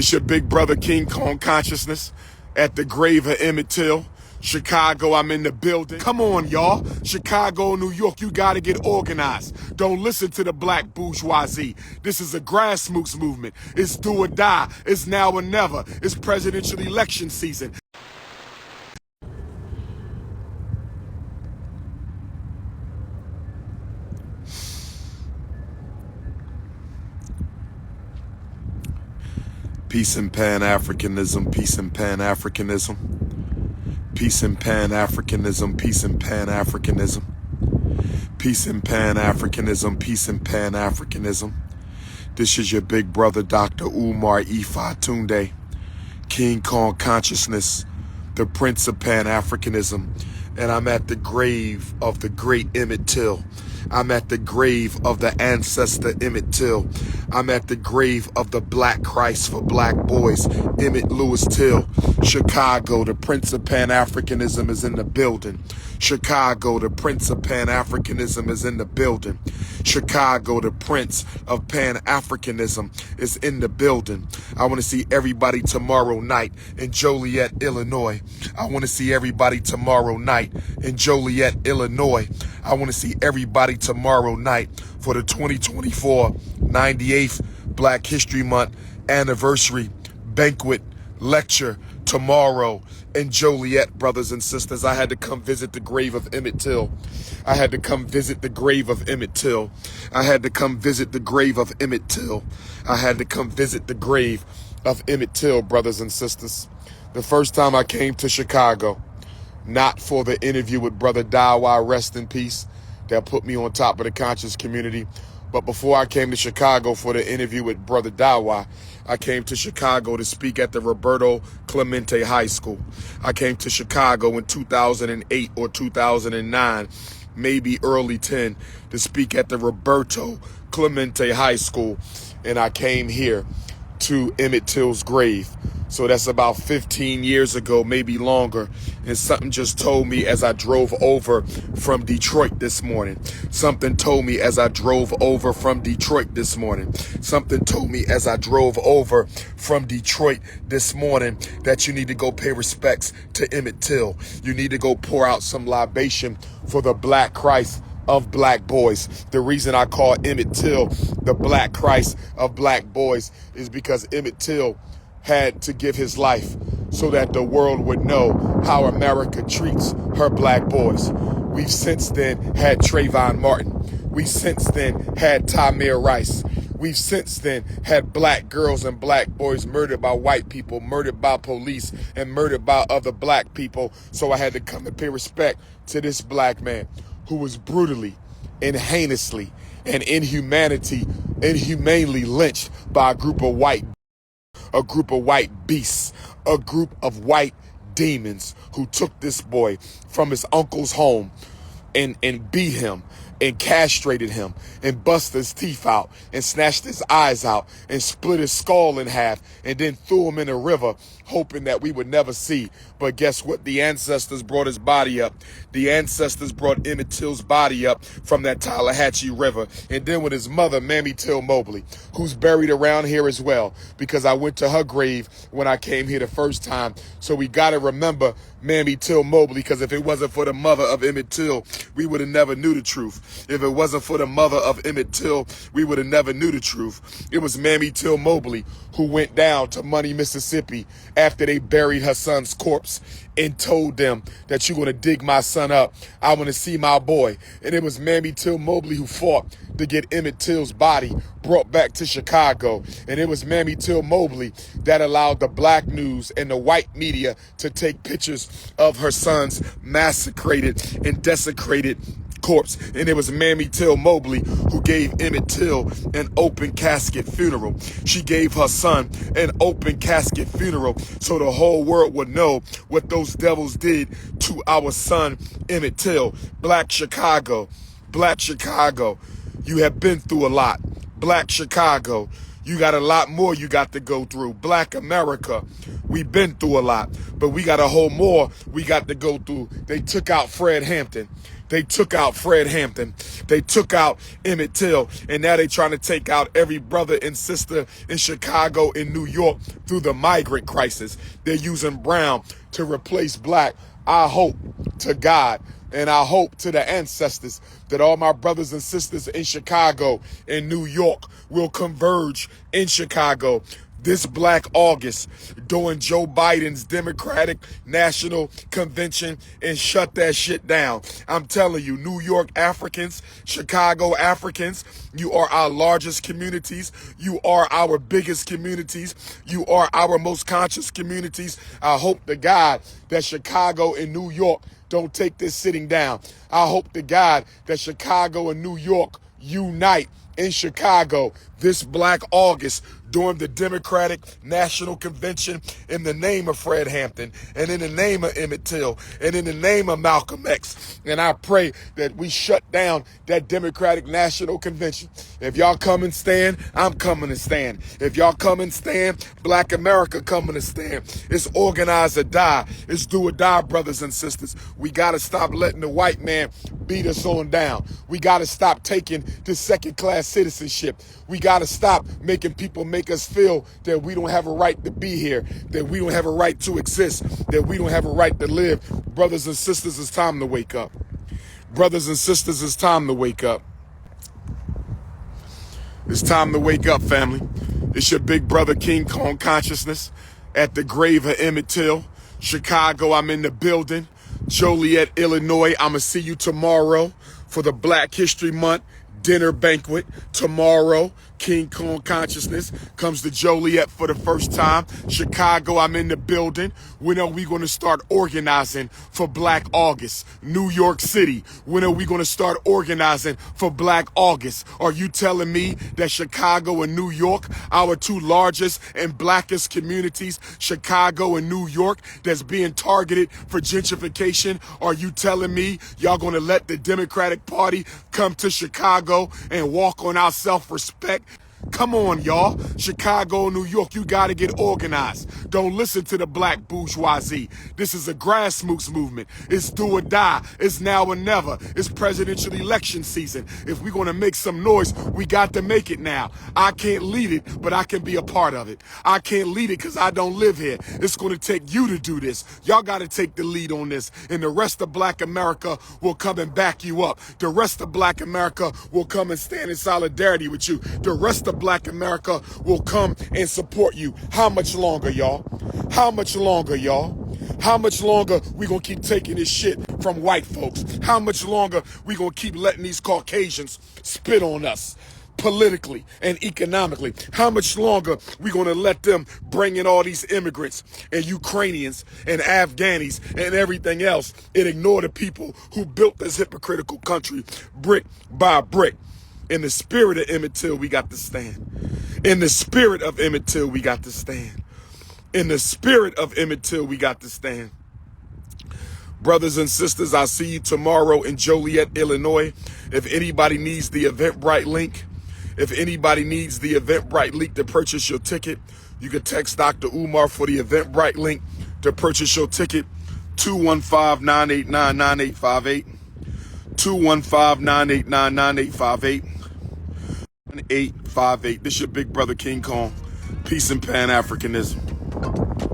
It's your big brother King Kong Consciousness at the grave of Emmett Till. Chicago, I'm in the building. Come on, y'all. Chicago, New York, you gotta get organized. Don't listen to the black bourgeoisie. This is a grassroots movement. It's do or die. It's now or never. It's presidential election season. Peace and Pan-Africanism, peace and Pan-Africanism. Peace and Pan-Africanism, peace and Pan-Africanism. Peace and Pan-Africanism, peace and Pan-Africanism. This is your big brother, Dr. Umar Tunde, King Kong Consciousness, the Prince of Pan-Africanism. And I'm at the grave of the great Emmett Till. I'm at the grave of the ancestor Emmett Till. I'm at the grave of the Black Christ for black boys, Emmett Lewis Till. Chicago, the Prince of Pan-Africanism is in the building. Chicago, the Prince of Pan-Africanism is in the building. Chicago, the Prince of Pan-Africanism is in the building. I want to see everybody tomorrow night in Joliet, Illinois. I want to see everybody tomorrow night in Joliet, Illinois. I want to see everybody tomorrow night for the 2024 98th Black History Month anniversary banquet lecture tomorrow in Joliet, brothers and sisters. I had to come visit the grave of Emmett Till. I had to come visit the grave of Emmett Till. I had to come visit the grave of Emmett Till. I had to come visit the grave of Emmett Till, brothers and sisters. The first time I came to Chicago, not for the interview with Brother Deion, rest in peace, that put me on top of the conscious community. But before I came to Chicago for the interview with Brother Deion, I came to Chicago to speak at the Roberto Clemente High School. I came to Chicago in 2008 or 2009, maybe early 10, to speak at the Roberto Clemente High School. And I came here to Emmett Till's grave. So that's about 15 years ago, maybe longer. And something just told me as I drove over from Detroit this morning. Something told me as I drove over from Detroit this morning. Something told me as I drove over from Detroit this morning that you need to go pay respects to Emmett Till. You need to go pour out some libation for the Black Christ of black boys. The reason I call Emmett Till the Black Christ of black boys is because Emmett Till had to give his life so that the world would know how America treats her black boys. We've since then had Trayvon Martin. We've since then had Tamir Rice. We've since then had black girls and black boys murdered by white people, murdered by police, and murdered by other black people. So I had to come and pay respect to this black man who was brutally and heinously and inhumanely lynched by a group of white beasts, a group of white demons who took this boy from his uncle's home and beat him and castrated him and busted his teeth out and snatched his eyes out and split his skull in half and then threw him in a river, hoping that we would never see. But guess what? The ancestors brought his body up. The ancestors brought Emmett Till's body up from that Tallahatchie River. And then with his mother, Mammy Till Mobley, who's buried around here as well, because I went to her grave when I came here the first time. So we got to remember Mammy Till Mobley, because if it wasn't for the mother of Emmett Till, we would have never knew the truth. If it wasn't for the mother of Emmett Till, we would have never knew the truth. It was Mammy Till Mobley who went down to Money, Mississippi after they buried her son's corpse and told them that you're going to dig my son up. I want to see my boy. And it was Mammy Till Mobley who fought to get Emmett Till's body brought back to Chicago. And it was Mammy Till Mobley that allowed the black news and the white media to take pictures of her son's massacred and desecrated corpse. And it was Mammy Till Mobley who gave Emmett Till an open casket funeral. She gave her son an open casket funeral so the whole world would know what those devils did to our son Emmett Till. Black Chicago, you have been through a lot. Black Chicago, you got a lot more you got to go through. Black America, we've been through a lot, but we got a whole more we got to go through. They took out Fred Hampton. They took out Fred Hampton. They took out Emmett Till. And now they're trying to take out every brother and sister in Chicago and New York through the migrant crisis. They're using brown to replace black. I hope to God and I hope to the ancestors that all my brothers and sisters in Chicago and New York will converge in Chicago this Black August during Joe Biden's Democratic National Convention and shut that shit down. I'm telling you, New York Africans, Chicago Africans, you are our largest communities. You are our biggest communities. You are our most conscious communities. I hope to God that Chicago and New York don't take this sitting down. I hope to God that Chicago and New York unite in Chicago this Black August during the Democratic National Convention in the name of Fred Hampton and in the name of Emmett Till and in the name of Malcolm X. And I pray that we shut down that Democratic National Convention. If y'all come and stand, I'm coming to stand. If y'all come and stand, Black America coming to stand. It's organize or die. It's do or die, brothers and sisters. We got to stop letting the white man beat us on down. We got to stop taking this second-class citizenship. We got to stop making people make us feel that we don't have a right to be here, that we don't have a right to exist, that we don't have a right to live. Brothers and sisters, it's time to wake up. Brothers and sisters, it's time to wake up. It's time to wake up, family. It's your big brother King Kong Consciousness at the grave of Emmett Till. Chicago, I'm in the building. Joliet, Illinois, I'm going to see you tomorrow for the Black History Month dinner banquet. Tomorrow, King Kong Consciousness comes to Joliet for the first time. Chicago, I'm in the building. When are we going to start organizing for Black August? New York City, when are we going to start organizing for Black August? Are you telling me that Chicago and New York, our two largest and blackest communities, Chicago and New York, that's being targeted for gentrification, are you telling me y'all going to let the Democratic Party come to Chicago and walk on our self-respect? Come on, y'all. Chicago, New York, you got to get organized. Don't listen to the black bourgeoisie. This is a grassroots movement. It's do or die. It's now or never. It's presidential election season. If we're going to make some noise, we got to make it now. I can't lead it, but I can be a part of it. I can't lead it because I don't live here. It's going to take you to do this. Y'all got to take the lead on this. And the rest of Black America will come and back you up. The rest of Black America will come and stand in solidarity with you. The rest of Black America will come and support you. How much longer, y'all? How much longer, y'all? How much longer we gonna keep taking this shit from white folks? How much longer we gonna keep letting these Caucasians spit on us politically and economically? How much longer we gonna let them bring in all these immigrants and Ukrainians and Afghanis and everything else and ignore the people who built this hypocritical country brick by brick? In the spirit of Emmett Till, we got to stand. In the spirit of Emmett Till, we got to stand. In the spirit of Emmett Till, we got to stand. Brothers and sisters, I'll see you tomorrow in Joliet, Illinois. If anybody needs the Eventbrite link, to purchase your ticket, you can text Dr. Umar for the Eventbrite link to purchase your ticket. 215-989-9858. 215-989-9858. 858. This your big brother King Kong. Peace and Pan-Africanism.